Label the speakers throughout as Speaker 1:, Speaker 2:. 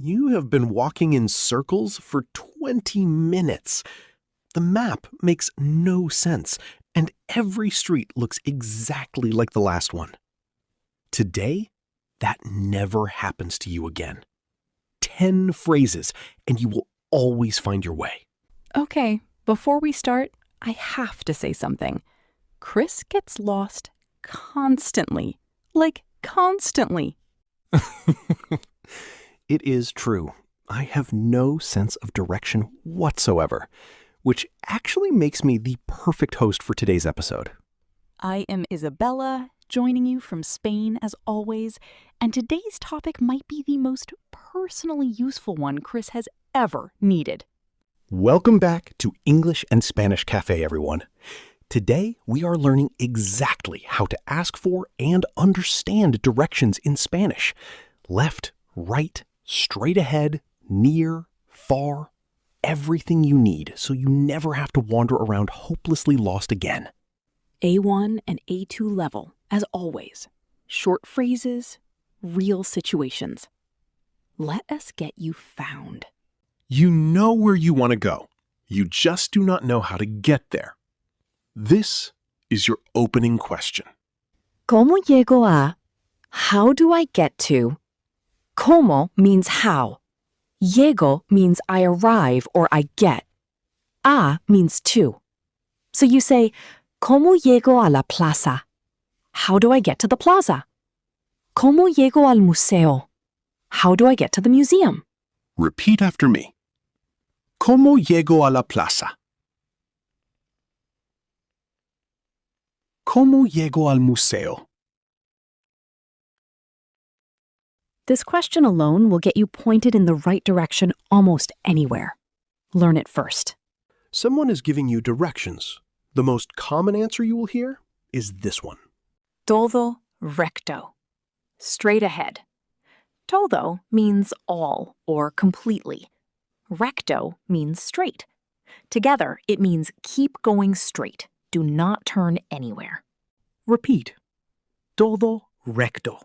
Speaker 1: You have been walking in circles for 20 minutes. The map makes no sense, and every street looks exactly like the last one. Today, that never happens to you again. 10 phrases, and you will always find your way.
Speaker 2: Okay, before we start, I have to say something. Chris gets lost constantly. Like, constantly.
Speaker 1: It is true. I have no sense of direction whatsoever, which actually makes me the perfect host for today's episode.
Speaker 2: I am Isabella, joining you from Spain as always, and today's topic might be the most personally useful one Chris has ever needed.
Speaker 1: Welcome back to English and Spanish Cafe, everyone. Today, we are learning exactly how to ask for and understand directions in Spanish. Left, right, straight ahead, near, far, everything you need so you never have to wander around hopelessly lost again.
Speaker 2: A1 and A2 level, as always. Short phrases, real situations. Let us get you found.
Speaker 1: You know where you want to go. You just do not know how to get there. This is your opening question.
Speaker 3: ¿Cómo llego a? How do I get to? Como means how. Llego means I arrive or I get. A means to. So you say, ¿Cómo llego a la plaza? How do I get to the plaza? ¿Cómo llego al museo? How do I get to the museum?
Speaker 1: Repeat after me. ¿Cómo llego a la plaza? ¿Cómo llego al museo?
Speaker 2: This question alone will get you pointed in the right direction almost anywhere. Learn it first.
Speaker 1: Someone is giving you directions. The most common answer you will hear is this one.
Speaker 2: Todo recto. Straight ahead. Todo means all or completely. Recto means straight. Together, it means keep going straight. Do not turn anywhere.
Speaker 1: Repeat. Todo recto.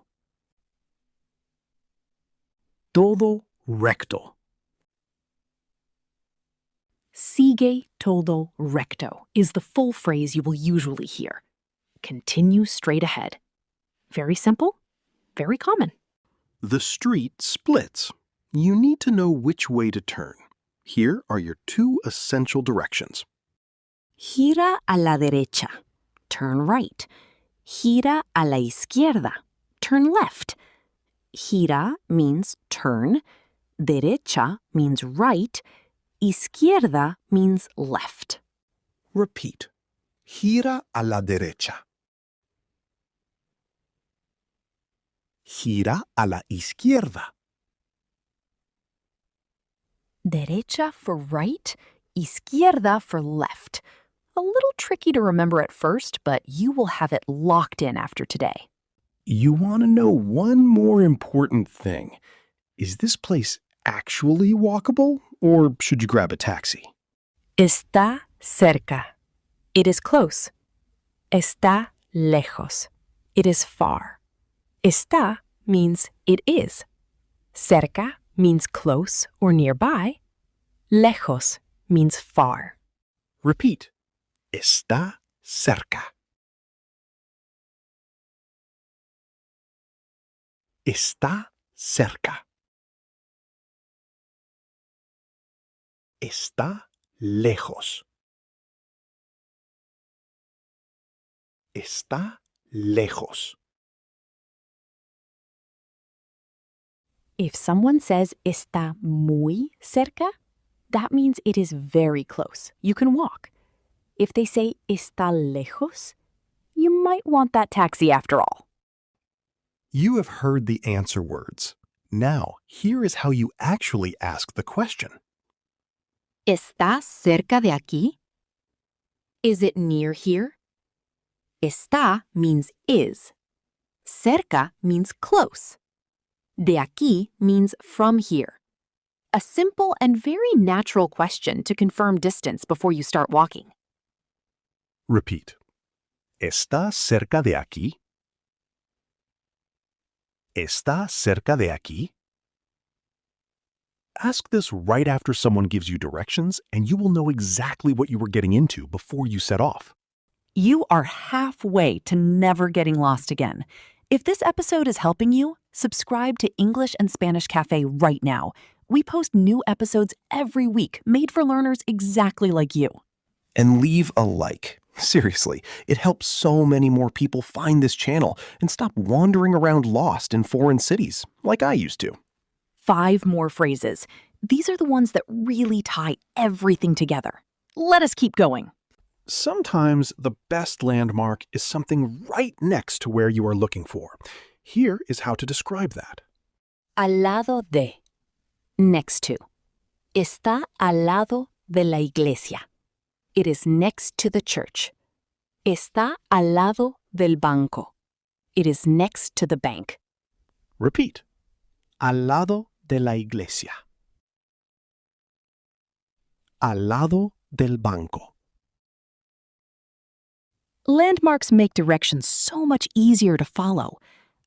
Speaker 1: Todo recto.
Speaker 2: Sigue todo recto is the full phrase you will usually hear. Continue straight ahead. Very simple, very common.
Speaker 1: The street splits. You need to know which way to turn. Here are your two essential directions.
Speaker 2: Gira a la derecha. Turn right. Gira a la izquierda. Turn left. Gira means turn. Derecha means right. Izquierda means left.
Speaker 1: Repeat. Gira a la derecha. Gira a la izquierda.
Speaker 2: Derecha for right, izquierda for left. A little tricky to remember at first, but you will have it locked in after today.
Speaker 1: You want to know one more important thing. Is this place actually walkable, or should you grab a taxi?
Speaker 2: Está cerca. It is close. Está lejos. It is far. Está means it is. Cerca means close or nearby. Lejos means far.
Speaker 1: Repeat. Está cerca. Está cerca. Está lejos. Está lejos.
Speaker 2: If someone says está muy cerca, that means it is very close. You can walk. If they say está lejos, you might want that taxi after all.
Speaker 1: You have heard the answer words. Now, here is how you actually ask the question.
Speaker 2: ¿Está cerca de aquí? Is it near here? Está means is. Cerca means close. De aquí means from here. A simple and very natural question to confirm distance before you start walking.
Speaker 1: Repeat. ¿Está cerca de aquí? ¿Está cerca de aquí? Ask this right after someone gives you directions, and you will know exactly what you were getting into before you set off.
Speaker 3: You are halfway to never getting lost again. If this episode is helping you, subscribe to English and Spanish Cafe right now. We post new episodes every week made for learners exactly like you.
Speaker 1: And leave a like. Seriously, it helps so many more people find this channel and stop wandering around lost in foreign cities like I used to.
Speaker 3: 5 more phrases. These are the ones that really tie everything together. Let us keep going.
Speaker 1: Sometimes the best landmark is something right next to where you are looking for. Here is how to describe that.
Speaker 2: Al lado de. Next to. Está al lado de la iglesia. It is next to the church. Está al lado del banco. It is next to the bank.
Speaker 1: Repeat. Al lado de la iglesia. Al lado del banco.
Speaker 3: Landmarks make directions so much easier to follow.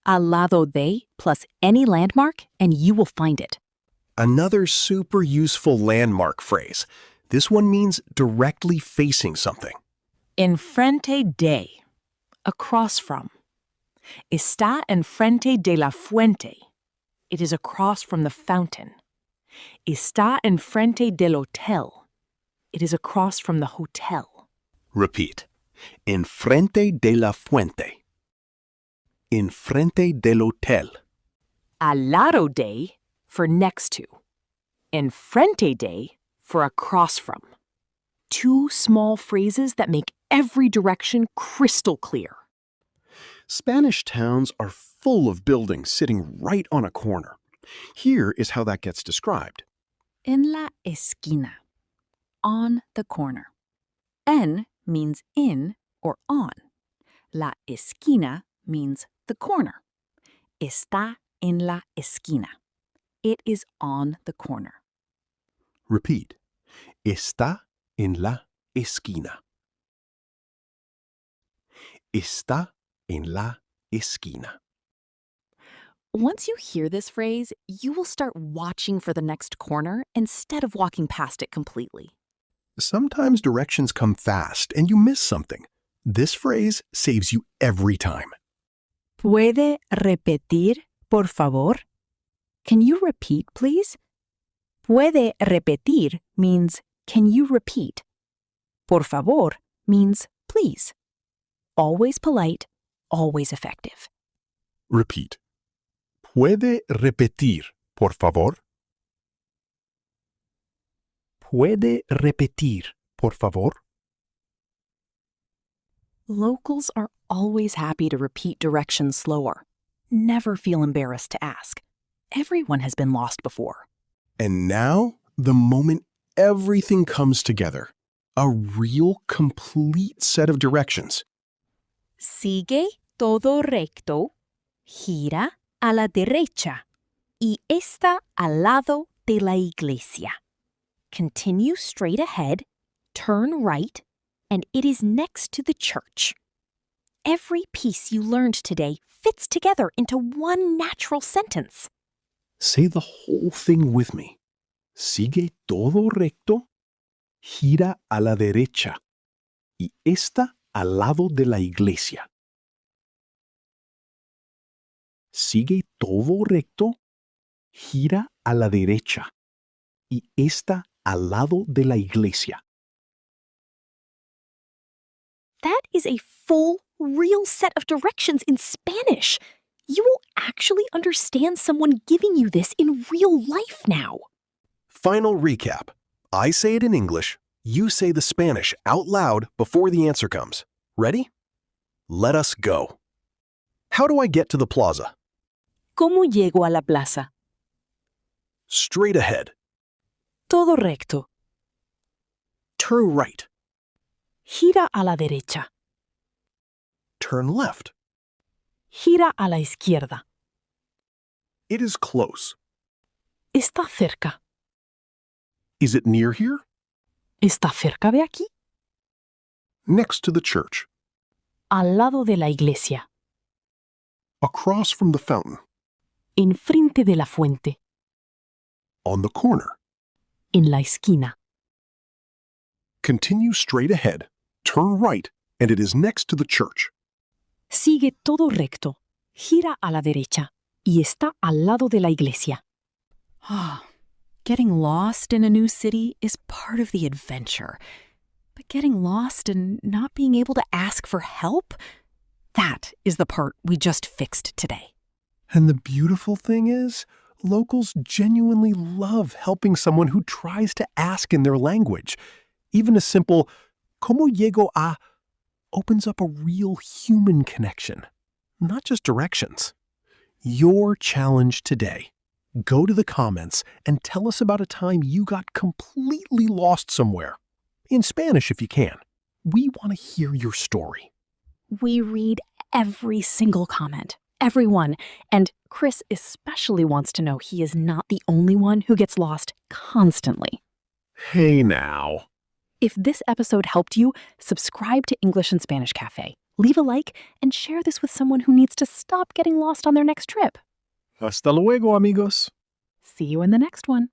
Speaker 3: Al lado de plus any landmark and you will find it.
Speaker 1: Another super useful landmark phrase. This one means directly facing something.
Speaker 3: Enfrente de. Across from. Está enfrente de la fuente. It is across from the fountain. Está enfrente del hotel. It is across from the hotel.
Speaker 1: Repeat. Enfrente de la fuente. Enfrente del hotel.
Speaker 3: Al lado de for next to. Enfrente de for across from. 2 small phrases that make every direction crystal clear.
Speaker 1: Spanish towns are full of buildings sitting right on a corner. Here is how that gets described.
Speaker 2: En la esquina. On the corner. En means in or on. La esquina means the corner. Está en la esquina. It is on the corner.
Speaker 1: Repeat. Está en la esquina. Está en la esquina.
Speaker 2: Once you hear this phrase, you will start watching for the next corner instead of walking past it completely.
Speaker 1: Sometimes directions come fast and you miss something. This phrase saves you every time.
Speaker 2: ¿Puede repetir, por favor? Can you repeat, please? Puede repetir means, can you repeat? Por favor means, please. Always polite, always effective.
Speaker 1: Repeat. ¿Puede repetir, por favor? ¿Puede repetir, por favor?
Speaker 3: Locals are always happy to repeat directions slower. Never feel embarrassed to ask. Everyone has been lost before.
Speaker 1: And now, the moment everything comes together. A real, complete set of directions.
Speaker 2: Sigue todo recto, gira a la derecha y está al lado de la iglesia. Continue straight ahead, turn right, and it is next to the church. Every piece you learned today fits together into one natural sentence.
Speaker 1: Say the whole thing with me. Sigue todo recto, gira a la derecha y está al lado de la iglesia. Sigue todo recto, gira a la derecha y está al lado de la iglesia.
Speaker 2: That is a full, real set of directions in Spanish. You will actually understand someone giving you this in real life now.
Speaker 1: Final recap. I say it in English, you say the Spanish out loud before the answer comes. Ready? Let us go. How do I get to the plaza?
Speaker 3: ¿Cómo llego a la plaza?
Speaker 1: Straight ahead.
Speaker 3: Todo recto.
Speaker 1: Turn right.
Speaker 3: Gira a la derecha.
Speaker 1: Turn left.
Speaker 3: Gira a la izquierda.
Speaker 1: It is close.
Speaker 3: Está cerca.
Speaker 1: Is it near here?
Speaker 3: Está cerca de aquí.
Speaker 1: Next to the church.
Speaker 3: Al lado de la iglesia.
Speaker 1: Across from the fountain.
Speaker 3: Enfrente de la fuente.
Speaker 1: On the corner.
Speaker 3: En la esquina.
Speaker 1: Continue straight ahead, turn right, and it is next to the church.
Speaker 3: Sigue todo recto. Gira a la derecha. Y está al lado de la iglesia.
Speaker 2: Getting lost in a new city is part of the adventure. But getting lost and not being able to ask for help? That is the part we just fixed today.
Speaker 1: And the beautiful thing is, locals genuinely love helping someone who tries to ask in their language. Even a simple, ¿Cómo llego a? Opens up a real human connection, not just directions. Your challenge today. Go to the comments and tell us about a time you got completely lost somewhere. In Spanish if you can. We want to hear your story.
Speaker 3: We read every single comment. Everyone. And Chris especially wants to know he is not the only one who gets lost constantly.
Speaker 1: Hey now.
Speaker 3: If this episode helped you, subscribe to English and Spanish Cafe. Leave a like and share this with someone who needs to stop getting lost on their next trip.
Speaker 1: Hasta luego, amigos.
Speaker 3: See you in the next one.